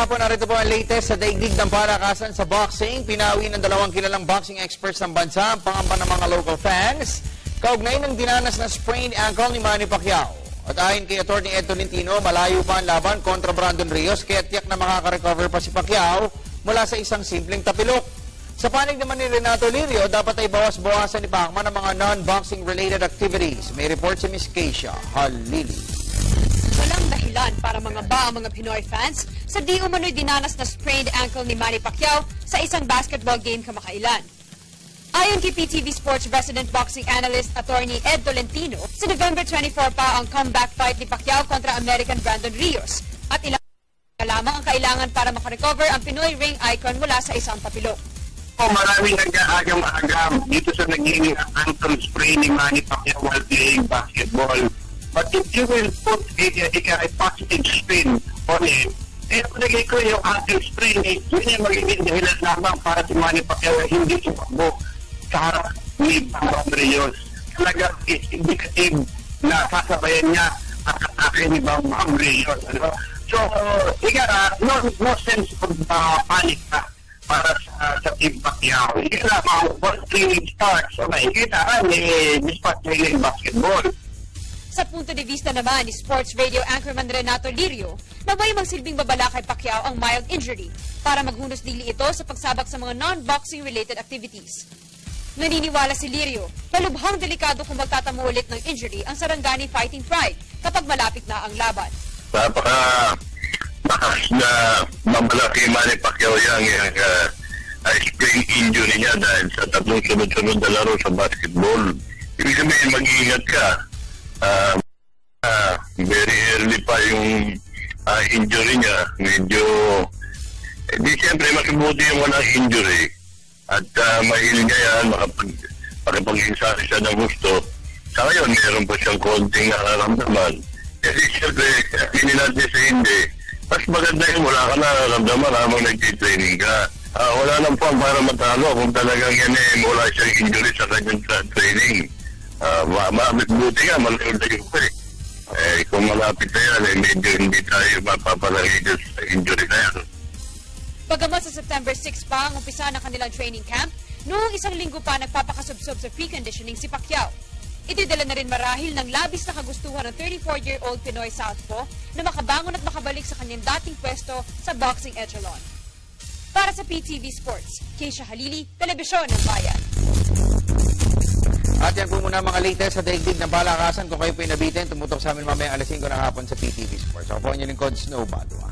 po, narito po ang latest sa daigdig ng palakasan sa boxing. Pinawi ng dalawang kilalang boxing experts ng bansa ang pangamba ng mga local fans kaugnay ng dinanas na sprained ankle ni Manny Pacquiao. At ayon kay Atty. Ed Tolentino, malayo pa ang laban kontra Brandon Rios kaya tiyak na makaka-recover pa si Pacquiao mula sa isang simpleng tapilok. Sa panig naman ni Renato Lirio, dapat ay bawas-bawasan ni Pacman ang mga non-boxing related activities. May report si Ms. Keisha Halili. Walang dahilan para mangamba ang mga Pinoy fans sa di umano'y dinanas na sprained ankle ni Manny Pacquiao sa isang basketball game kamakailan. Ayon kay PTV Sports resident boxing analyst Atty. Ed Tolentino, sa November 24 pa ang comeback fight ni Pacquiao kontra American Brandon Rios at ilang lamang ang kailangan para makarecover ang Pinoy ring icon mula sa isang tapilok. Maraming nag-aagam-agam dito sa naging ankle sprain ni Manny Pacquiao while playing basketball. But if you will put a positive spin on it, palagay ko yung ankle sprain, yun yung magiging dahilan lamang para si Manny Pacquiao hindi sumakbo sa harap ni Brandon Rios. Talagang is indicative na sasabayan niya ang atake ni Brandon Rios. Ano? So, no sense of panic para sa Team Pacquiao. Hindi lamang once training starts, makikita ni Miss Pacquiao basketball. Sa punto de vista naman ni sports radio anchorman Renato Lirio, na may magsilbing babala kay Pacquiao ang mild injury para maghunos dili ito sa pagsabak sa mga non-boxing related activities. Naniniwala si Lirio na lubhang delikado kung magtatamo ulit ng injury ang Sarangani Fighting Pride kapag malapit na ang laban. Napaka-bakas na mamalaki Manny Pacquiao yung sprain injury niya dahil sa tatlong sunod-sunod na laro sa basketball. Ibig sabihin, mag-iingat ka. Very early pa yung injury niya. Medyo, di siyempre masubuti yung walang injury. At mahil niya yan, makapag-insari siya ng gusto. Sa ngayon, meron pa siyang konting nararamdaman. Kasi siyempre, hindi natin sa hindi. Mas maganda yung wala ka nararamdaman habang nag-training ka. Wala nang pang para matalo kung talagang yan wala siyang injury sa kanyang training. Buti nga, malayo na yung kung malapit na yan, medyo hindi tayo mapapalagay sa injury na yan. Bagamat sa September 6 pa ang umpisa ng kanilang training camp, noong isang linggo pa nagpapakasubsob sa pre-conditioning si Pacquiao. Itidala na rin marahil ng labis na kagustuhan ng 34-year-old Pinoy Southpaw na makabangon at makabalik sa kanyang dating pwesto sa boxing echelon. Para sa PTV Sports, Keisha Halili, Telebisyon ng Bayan. At yan po muna mga latest sa daigdig ng palakasan. Kung kayo po inabitin, tumutok sa amin mamaya alas 5 ng hapon sa PTV Sports. Ako po ang inyong lingkod, Snow Badua.